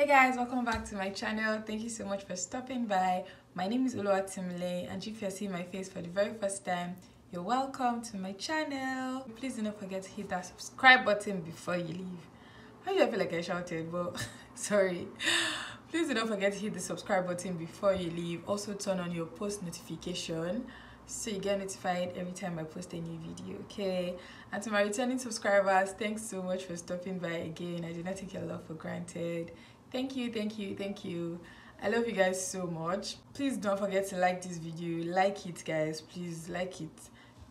Hey guys, welcome back to my channel. Thank you so much for stopping by. My name is LiQWYD, and if you're seeing my face for the very first time, you're welcome to my channel. Please do not forget to hit that subscribe button before you leave. How do I feel like I shouted? But sorry. Please do not forget to hit the subscribe button before you leave. Also turn on your post notification so you get notified every time I post a new video, okay? And to my returning subscribers, thanks so much for stopping by again. I do not take your love for granted. Thank you, thank you, thank you. I love you guys so much. Please don't forget to like this video. Like it, guys. Please like it.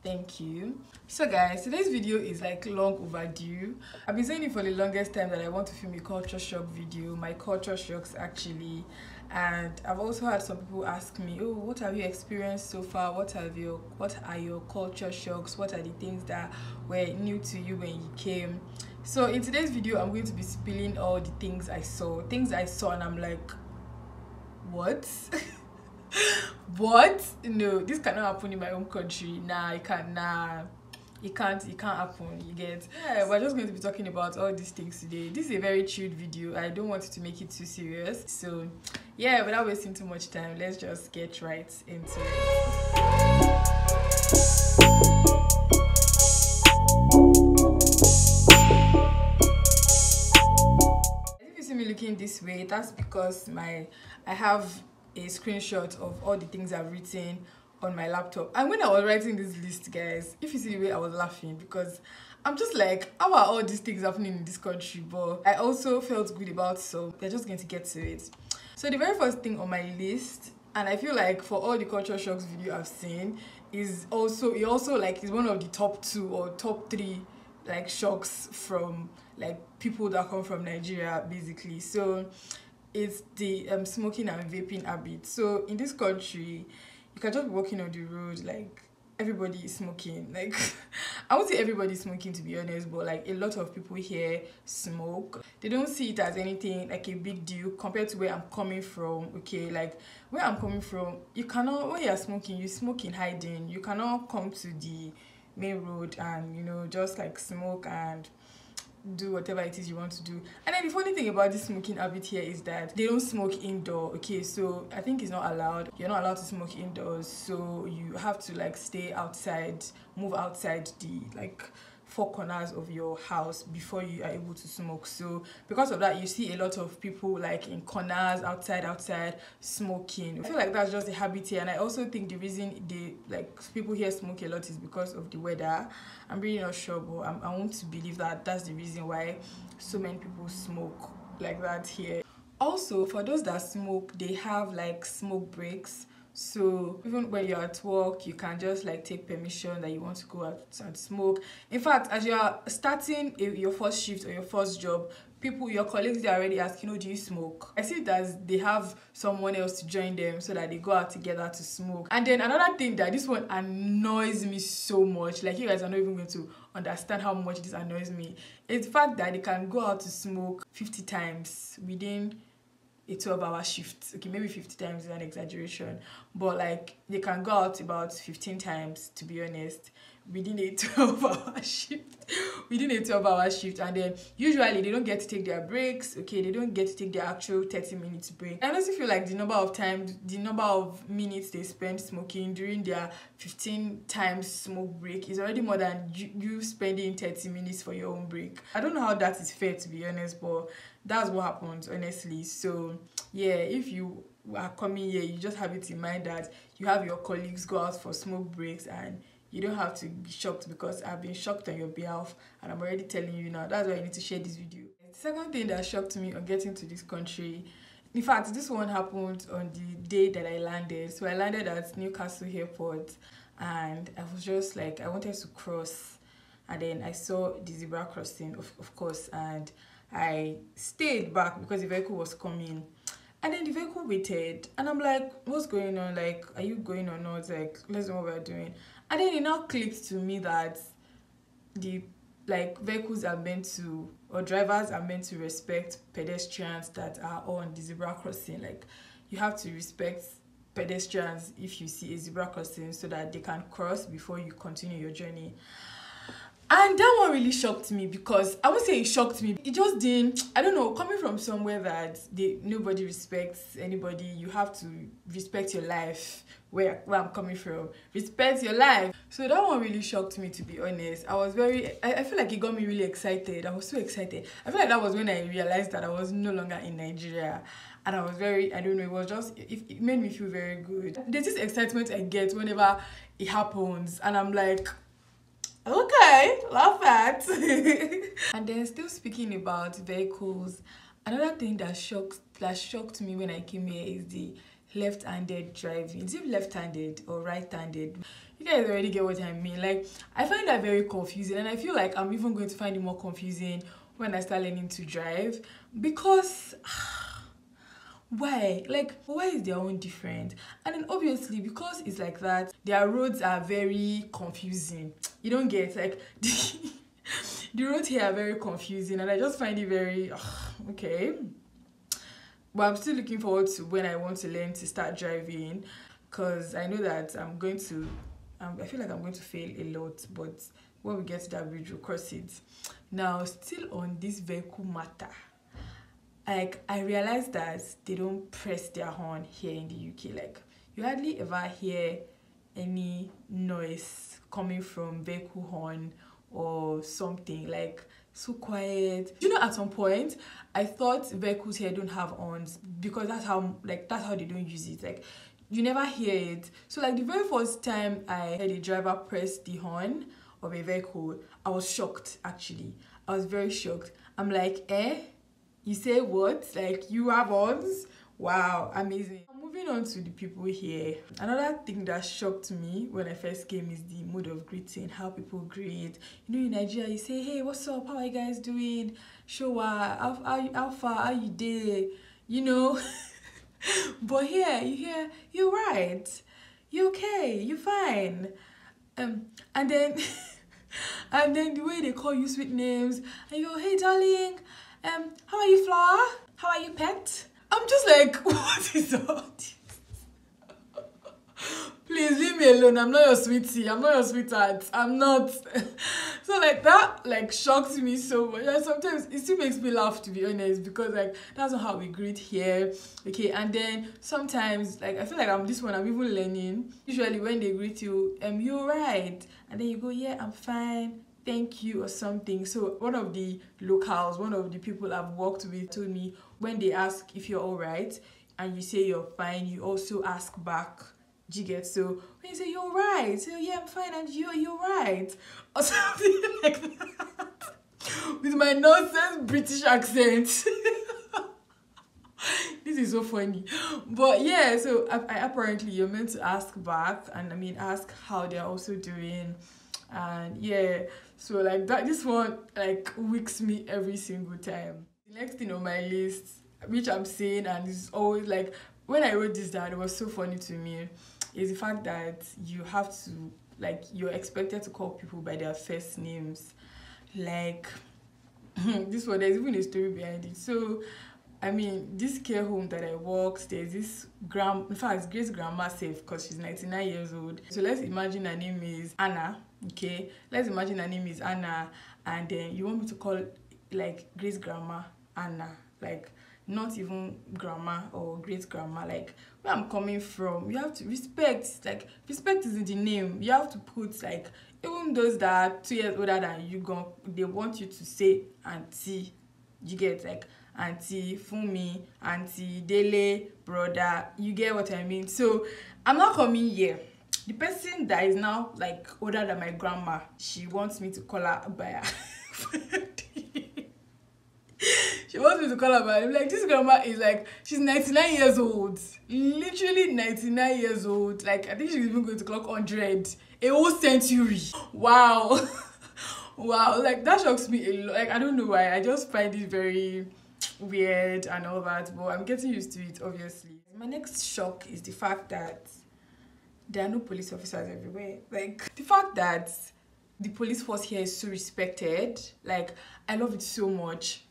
Thank you. So guys, today's video is like long overdue. I've been saying it for the longest time that I want to film a culture shock video, my culture shocks actually. And I've also had some people ask me, oh, what have you experienced so far? What are your culture shocks? What are the things that were new to you when you came? So in today's video, I'm going to be spilling all the things I saw and I'm like, what? What? No, this cannot happen in my own country. Nah, it can't. Nah, it can't happen. You get? Yeah, we're just going to be talking about all these things today. This is a very chilled video. I don't want to make it too serious. So yeah, without wasting too much time, let's just get right into it. If you see me looking this way, that's because I have a screenshot of all the things I've written on my laptop. And when I was writing this list, guys, if you see the way I was laughing, because I'm just like, how are all these things happening in this country? But I also felt good about, so we're just going to get to it. So the very first thing on my list, and I feel like for all the culture shocks video I've seen, is also is one of the top 2 or top 3 like shocks from like people that come from Nigeria, basically. So it's the smoking and vaping habit. So in this country, you can just be walking on the road, like everybody is smoking. Like I won't say everybody is smoking, to be honest, but like a lot of people here smoke. They don't see it as anything like a big deal compared to where I'm coming from. Okay, like where I'm coming from, you cannot, when you're smoking, you smoke in hiding. You cannot come to the main road and, you know, just like smoke and do whatever it is you want to do. And then the funny thing about this smoking habit here is that they don't smoke indoor. Okay, so I think it's not allowed. You're not allowed to smoke indoors, so you have to like stay outside, move outside the like 4 corners of your house before you are able to smoke. So because of that, you see a lot of people like in corners, outside smoking. I feel like that's just a habit here, and I also think the reason people here smoke a lot is because of the weather. I'm really not sure, but I want to believe that that's the reason why so many people smoke like that here. Also, for those that smoke, they have like smoke breaks. So even when you're at work, you can just like take permission that you want to go out and smoke. In fact, as you're starting your first shift or your first job, your colleagues, they're already asking, do you smoke? I see that they have someone else to join them so that they go out together to smoke. And then another thing that this one annoys me so much, like you guys are not even going to understand how much this annoys me, is the fact that they can go out to smoke 50 times within a 12-hour shift. Okay, maybe 50 times is an exaggeration, but like they can go out about 15 times, to be honest, within a 12-hour shift. And then usually they don't get to take their breaks. Okay, they don't get to take their actual 30-minute break. I honestly feel like the number of minutes they spend smoking during their 15 times smoke break is already more than you spending 30 minutes for your own break. I don't know how that is fair, to be honest, but that's what happens, honestly. So yeah, if you are coming here, you just have it in mind that you have your colleagues go out for smoke breaks, and you don't have to be shocked, because I've been shocked on your behalf and I'm already telling you now. That's why I need to share this video. The second thing that shocked me on getting to this country, in fact, this one happened on the day that I landed. So I landed at Newcastle Airport, and I was just like, I wanted to cross, and then I saw the zebra crossing, of course, and I stayed back because the vehicle was coming. And then the vehicle waited, and I'm like, what's going on? Like, are you going or not? Like, let's know what we're doing. And then it now clicked to me that the vehicles are meant to, or drivers are meant to respect pedestrians that are on the zebra crossing. Like, you have to respect pedestrians if you see a zebra crossing so that they can cross before you continue your journey. And that one really shocked me, because I won't say it shocked me. It just didn't, I don't know, coming from somewhere that nobody respects anybody, you have to respect your life. Where I'm coming from, respect your life. So that one really shocked me, to be honest. I was I feel like it got me really excited. I was so excited. I feel like that was when I realized that I was no longer in Nigeria. And I was I don't know, it was just, it made me feel very good. There's this excitement I get whenever it happens. And I'm like, okay, love that. And then, still speaking about vehicles, another thing that shocked me when I came here is the left-handed driving. Is it left-handed or right-handed? You guys already get what I mean. Like, I find that very confusing, and I feel like I'm even going to find it more confusing when I start learning to drive, because why? Like, why is their own different? And then obviously, because it's like that, their roads are very confusing. You don't get, like, the roads here are very confusing, and I just find it very okay. But I'm still looking forward to when I want to learn to start driving, because I know that I feel like I'm going to fail a lot, but when we get to that bridge, we'll cross it. Now, still on this vehicle matter, like, I realized that they don't press their horn here in the UK. Like, you hardly ever hear any noise coming from vehicle horn or something, like, so quiet. You know, at some point I thought vehicles here don't have horns, because that's how they don't use it. Like, you never hear it. So, like, the very first time I heard a driver press the horn of a vehicle, I was shocked. Actually, I was very shocked. I'm like, you say what? Like, you have horns? Wow, amazing. Moving on to the people here, another thing that shocked me when I first came is the mode of greeting, how people greet. You know, in Nigeria, you say, hey, what's up? How are you guys doing? Showa, how far are you there? You know? But here, you hear, you're right. You're okay. You're fine. And then, and then the way they call you sweet names, and you go, hey, darling, how are you, Flower? How are you, pet? I'm just like, what is all this? Please leave me alone. I'm not your sweetie. I'm not your sweetheart. I'm not. So, like, that, like, shocks me so much. And sometimes it still makes me laugh, to be honest, because, like, that's not how we greet here. Okay, and then sometimes, like, I feel like I'm even learning. Usually when they greet you, you're right. And then you go, yeah, I'm fine, thank you, or something. So one of the people I've worked with told me, when they ask if you're all right and you say you're fine, you also ask back. Do you get? So when you say you're right, so yeah, I'm fine, and you're right, or something like that, with my nonsense British accent. This is so funny. But yeah, so apparently you're meant to ask back, and ask how they're also doing. And yeah, so like that, this one like wicks me every single time. The next thing on my list, which I'm saying, and it's always like, when I wrote this down, it was so funny to me, is the fact that you have to, like, you're expected to call people by their first names. Like, this one, there's even a story behind it. So this care home that I worked, there's this in fact, Grace grandma safe, because she's 99 years old. So let's imagine her name is Anna. Okay, let's imagine her name is Anna, and then you want me to call, like, Grace grandma Anna, like, not even grandma or great grandma. Like, where I'm coming from, you have to respect. Like, respect is in the name. You have to put, like, even those that are 2 years older than you, they want you to say auntie. You get, like, auntie Fumi, auntie Dele, brother. You get what I mean? So I'm not coming here. The person that is now, like, older than my grandma, she wants me to call her by her. She wants me to call her by her. Like, this grandma is, like, she's 99 years old. Literally 99 years old. Like, I think she's even going to clock 100. A whole century. Wow. Wow. Like, that shocks me a lot. Like, I don't know why. I just find it very weird and all that. But I'm getting used to it, obviously. My next shock is the fact that there are no police officers everywhere. Like, the fact that the police force here is so respected. Like, I love it so much.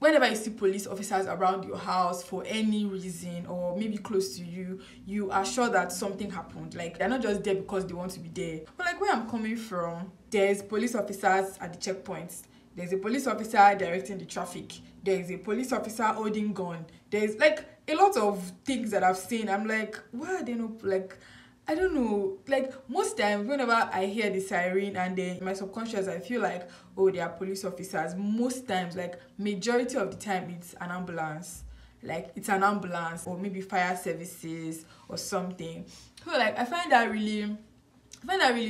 whenever you see police officers around your house for any reason or maybe close to you, you are sure that something happened. Like, they're not just there because they want to be there. But like, where I'm coming from, there's police officers at the checkpoints, there's a police officer directing the traffic, there's a police officer holding gun, there's like a lot of things that I've seen. I'm like, why are they not, like, I don't know, like most times whenever I hear the siren and then in my subconscious I feel like, oh, they are police officers. Most times, like majority of the time, it's an ambulance. Like it's an ambulance or maybe fire services or something. So like I find that really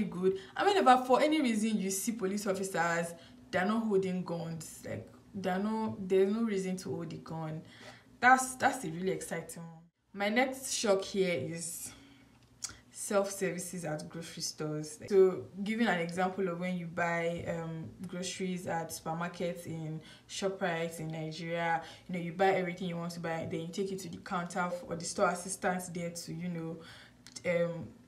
good. And whenever for any reason you see police officers, they're not holding guns. Like there's no reason to hold the gun. That's a really exciting one. My next shock here is self-services at grocery stores. So giving an example of when you buy groceries at supermarkets in ShopRite in Nigeria, you know, you buy everything you want to buy, then you take it to the counter or the store assistant there to, you know,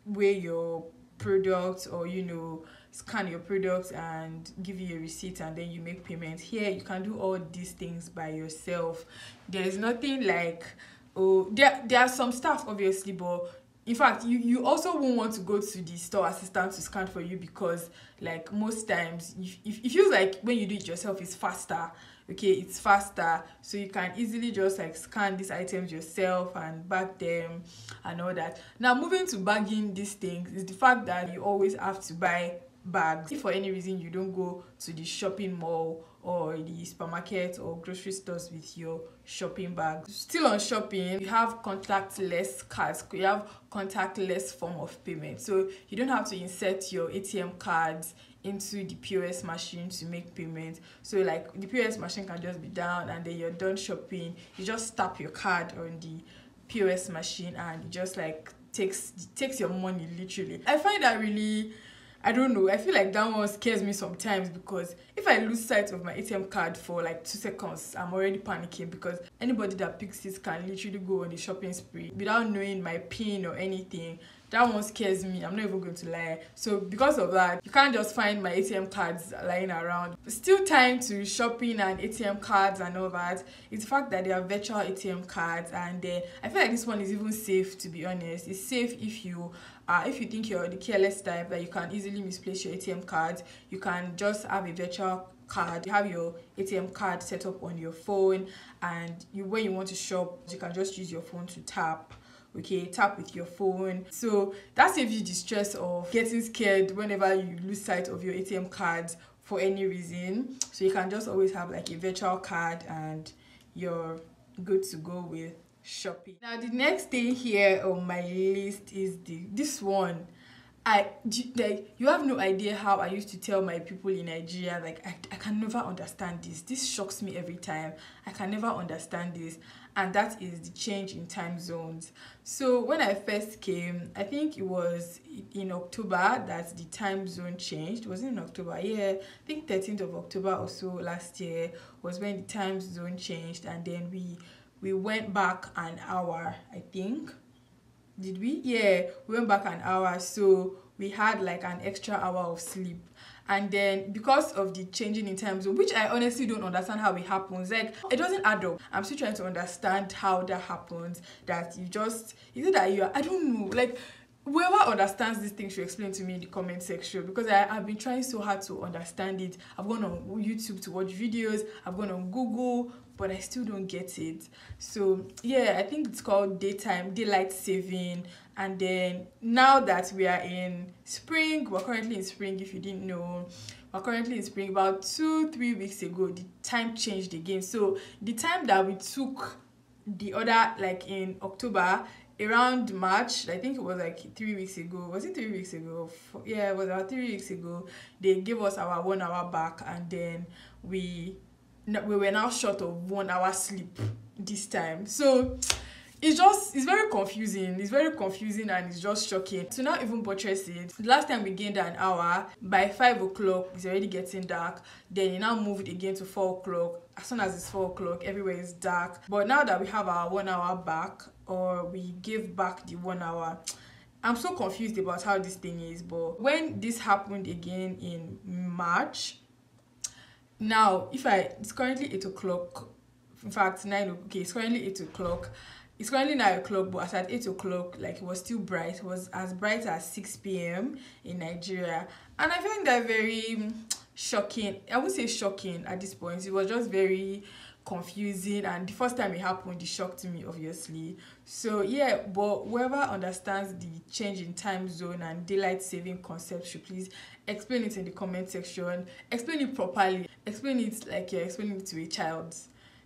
weigh your products or, you know, scan your products and give you a receipt, and then you make payment. Here you can do all these things by yourself. There's nothing like, oh, there are some stuff obviously, but in fact, you also won't want to go to the store assistant to scan for you, because like most times it feels like when you do it yourself it's faster. Okay, it's faster, so you can easily just like scan these items yourself and bag them and all that. Now, moving to bagging these things is the fact that you always have to buy bags. If for any reason you don't go to the shopping mall or the supermarket or grocery stores with your shopping bag. Still on shopping, you have contactless cards, you have contactless form of payment, so you don't have to insert your ATM cards into the POS machine to make payment. So like the POS machine can just be down and then you're done shopping, you just tap your card on the POS machine and it just like takes your money literally. I find that really, I don't know, I feel like that one scares me sometimes, because if I lose sight of my ATM card for like 2 seconds, I'm already panicking, because anybody that picks it can literally go on a shopping spree without knowing my PIN or anything. That one scares me, I'm not even going to lie. So because of that, you can't just find my ATM cards lying around. Still tying to shopping and ATM cards and all that, it's the fact that they are virtual ATM cards, and I feel like this one is even safe, to be honest. It's safe if you think you're the careless type that you can easily misplace your ATM card. You can just have a virtual card. You have your ATM card set up on your phone, and when you want to shop, you can just use your phone to tap. Okay, tap with your phone. So that saves you the stress of getting scared whenever you lose sight of your ATM cards for any reason. So you can just always have like a virtual card and you're good to go with shopping. Now the next thing here on my list is this one. You have no idea how I used to tell my people in Nigeria, like I can never understand this. This shocks me every time. I can never understand this. And that is the change in time zones. So when I first came, I think it was in October that the time zone changed. Was it in October? Yeah, I think 13th of October or so last year was when the time zone changed, and then we went back an hour, I think. Did we? Yeah, we went back an hour, so we had like an extra hour of sleep. And then because of the changing in time zone, which I honestly don't understand how it happens, like it doesn't add up. I'm still trying to understand how that happens, that I don't know, like whoever understands this thing should explain to me in the comment section, because I've been trying so hard to understand it. I've gone on YouTube to watch videos, I've gone on Google, but I still don't get it. So yeah, I think it's called daylight saving. And then now that we are in spring, we're currently in spring, if you didn't know, we're currently in spring. About 2-3 weeks ago, the time changed again. So the time that we took the other, like in October, around March, I think it was like 3 weeks ago. Was it 3 weeks ago? Yeah, it was about 3 weeks ago. They gave us our 1 hour back, and then we were now short of 1 hour sleep this time. So it's very confusing. It's very confusing and it's just shocking. To not even buttress it, the last time we gained an hour, by 5 o'clock it's already getting dark. Then it now moved again to 4 o'clock. As soon as it's 4 o'clock, everywhere is dark. But now that we have our 1 hour back, or we gave back the 1 hour, I'm so confused about how this thing is. But when this happened again in March, now it's currently 8 o'clock In fact, okay, it's currently 8 o'clock. It's currently 9 o'clock, but as at 8 o'clock, like, it was still bright. It was as bright as 6 p.m. in Nigeria. And I find that very shocking. I wouldn't say shocking at this point. It was just very confusing, and the first time it happened, it shocked me, obviously. So yeah, but whoever understands the change in time zone and daylight saving concept should please explain it in the comment section. Explain it properly. Explain it like you're explaining it to a child.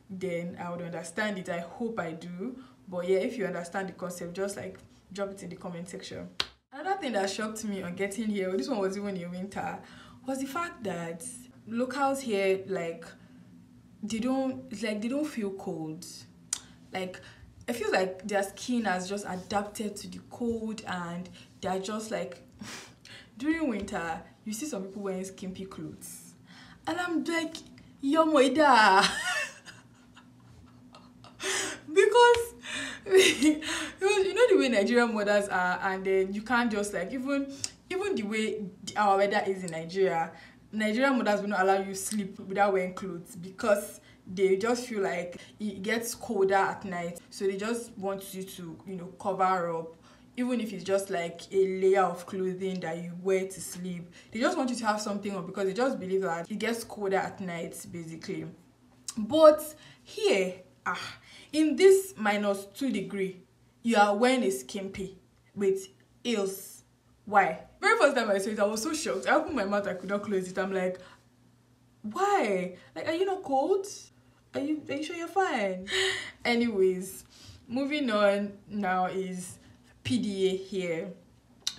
Then I would understand it. I hope I do. But yeah, if you understand the concept, just like drop it in the comment section. Another thing that shocked me on getting here, this one was even in winter, was the fact that locals here, like, they don't feel cold. Like, I feel like their skin has just adapted to the cold, and they're just like during winter you see some people wearing skimpy clothes, and I'm like, yo moida. because you know the way Nigerian mothers are, and then you can't just like, even the way our weather is in Nigeria, Nigerian mothers will not allow you sleep without wearing clothes, because they just feel like it gets colder at night, so they just want you to, you know, cover up, even if it's just like a layer of clothing that you wear to sleep. They just want you to have something on, because they just believe that it gets colder at night, basically. But here, in this -2 degree, you are wearing a skimpy with heels. Why? Very first time I saw it, I was so shocked. I opened my mouth, I could not close it. I'm like, why? Like, are you not cold? Are you sure you're fine? Anyways, moving on now is PDA here.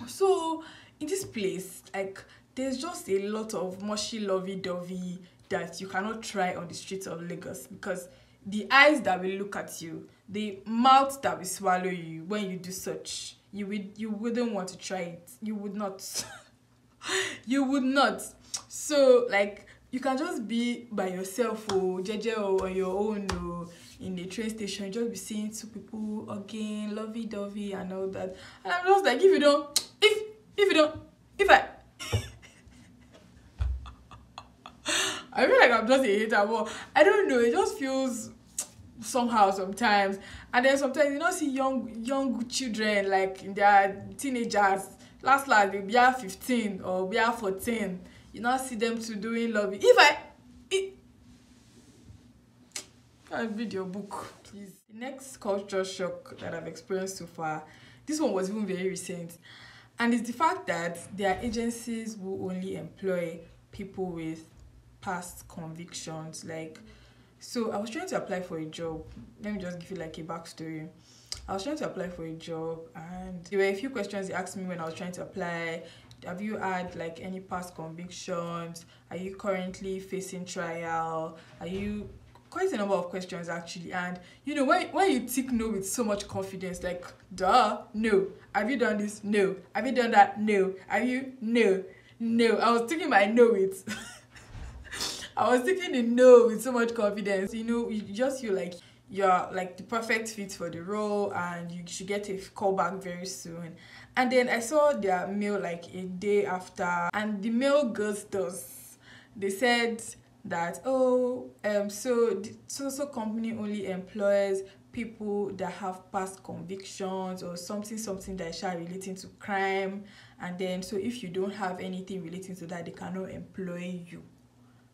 So in this place, like, there's just a lot of mushy lovey-dovey that you cannot try on the streets of Lagos, because the eyes that will look at you, the mouth that will swallow you when you do such, you wouldn't want to try it. You would not. You would not. So like, you can just be by yourself or jeje or on your own or in the train station, just be seeing two people again, lovey-dovey and all that. And I'm just like, I feel like I'm just a hater, but I don't know, it just feels somehow sometimes. And then sometimes you don't see young children, like they're teenagers, last they'll be 15 or be 14. You not see them to doing lobby. I'll read your book, please. The next culture shock that I've experienced so far, this one was even very recent, and it's the fact that there are agencies who only employ people with past convictions. Like, so I was trying to apply for a job. Let me just give you like a backstory. I was trying to apply for a job, and there were a few questions they asked me when I was trying to apply. Have you had like any past convictions? Are you currently facing trial? Are you, quite a number of questions actually. And you know, when you tick no with so much confidence, like, duh, no. Have you done this? No. Have you done that? No. Have you? No. No. I was ticking my no with I was ticking the no with so much confidence. You know, you just feel like you're like the perfect fit for the role, and you should get a call back very soon. And then I saw their mail like a day after, and the mail goes thus. They said that, so company only employs people that have past convictions or something that is relating to crime, and then so if you don't have anything relating to that, they cannot employ you.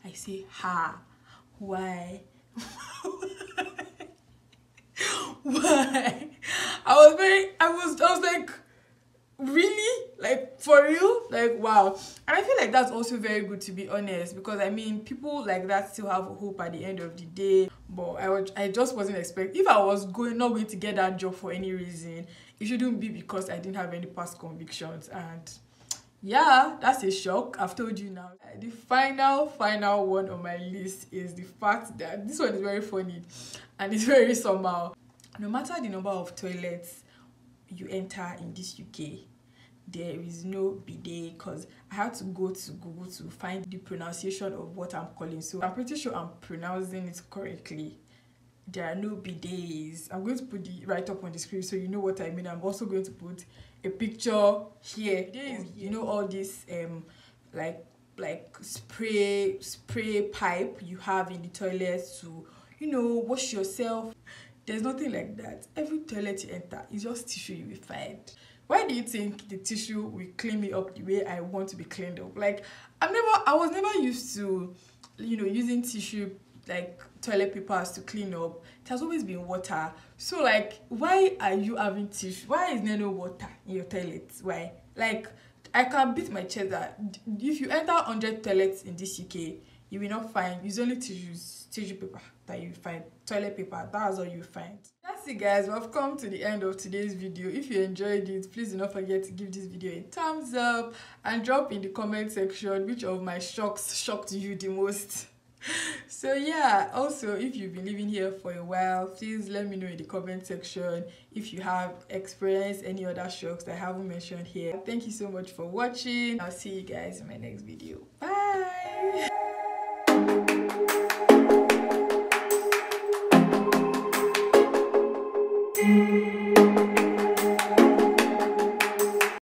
I say, why? Why? I was like, really? Like, for real? Like, wow. And I feel like that's also very good, to be honest, because I mean, people like that still have hope at the end of the day. But I just wasn't expecting, if I was not going to get that job for any reason, it shouldn't be because I didn't have any past convictions. And yeah, that's a shock. I've told you now. The final one on my list is the fact that this one is very funny and it's very somehow. No matter the number of toilets you enter in this UK, there is no bidet, because I had to go to Google to find the pronunciation of what I'm calling. So I'm pretty sure I'm pronouncing it correctly. There are no bidets. I'm going to put the write-up on the screen so you know what I mean. I'm also going to put a picture here. You know, all this like spray pipe you have in the toilet to, you know, wash yourself. There's nothing like that. Every toilet you enter is just tissue you will find. Why do you think the tissue will clean me up the way I want to be cleaned up? Like, I was never used to, you know, using tissue like toilet papers to clean up. It has always been water. So like, why are you having tissue? Why is there no water in your toilet? Why? Like, I can beat my chest that if you enter 100 toilets in this UK, you will not find, it's only tissue paper that you find, toilet paper, that's all you find. That's it guys, we've come to the end of today's video. If you enjoyed it, please do not forget to give this video a thumbs up and drop in the comment section which of my shocks shocked you the most. So yeah, also if you've been living here for a while, please let me know in the comment section if you have experienced any other shocks that I haven't mentioned here. Thank you so much for watching. I'll see you guys in my next video. Bye.